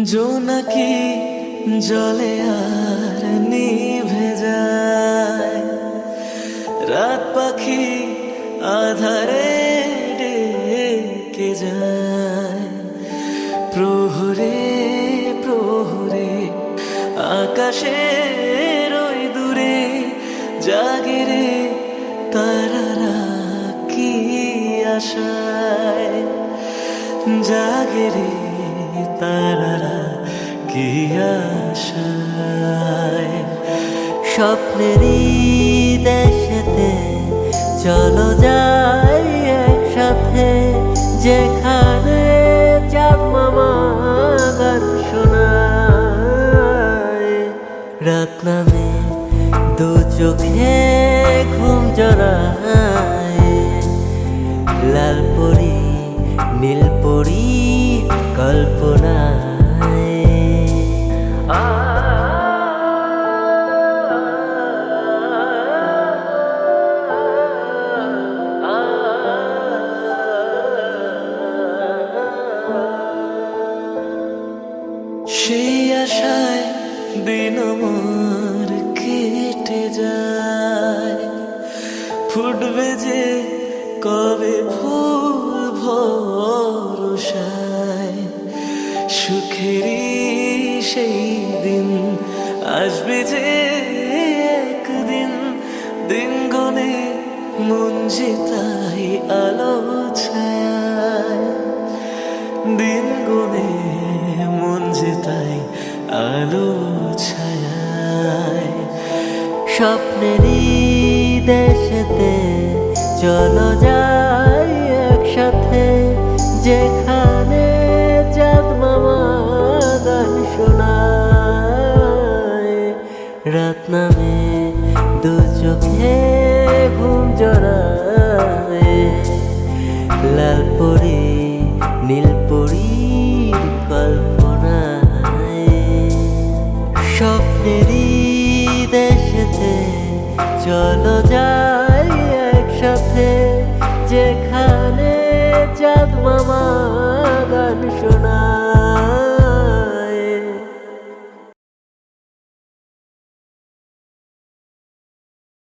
জোনাকি জলে আর নিভে যায়, রাত পাখি আধারে ডেকে যায়। প্রহরে প্রহরে আকাশের ওই দূরে জাগে রে তারারা কি আশায়, জাগে রে তারারা কি আশায়। স্বপ্নেরই দেশেতে চলো যাই একসাথে, যেখানে চাঁদ মামা গান শোনায়। রাত নামে দু চোখে ঘুম জড়ায়, লাল পরি নীল পরি কল্পনায়। সেই আশায় দিন আমার কেটে যায়, ফুটবে যে কবে ফুল ভরসায়। সুখেরই সেই দিন আসবে যে একদিন, দিন গনে মন যে তাই আলো ছায়, দিন গনে মন যে তাই আলো ছায়। স্বপ্নেরই দেশেতে চলো যাই একসাথে, যেখানে চাঁদ মামা গান শোনায়। রাত নামে দু চোখে ঘুম জড়ায়, লাল পরি নীল পরি কল্পনায়। স্বপ্নেরই দেশেতে চলো যাই একসাথে, যেখানে চাঁদ মামা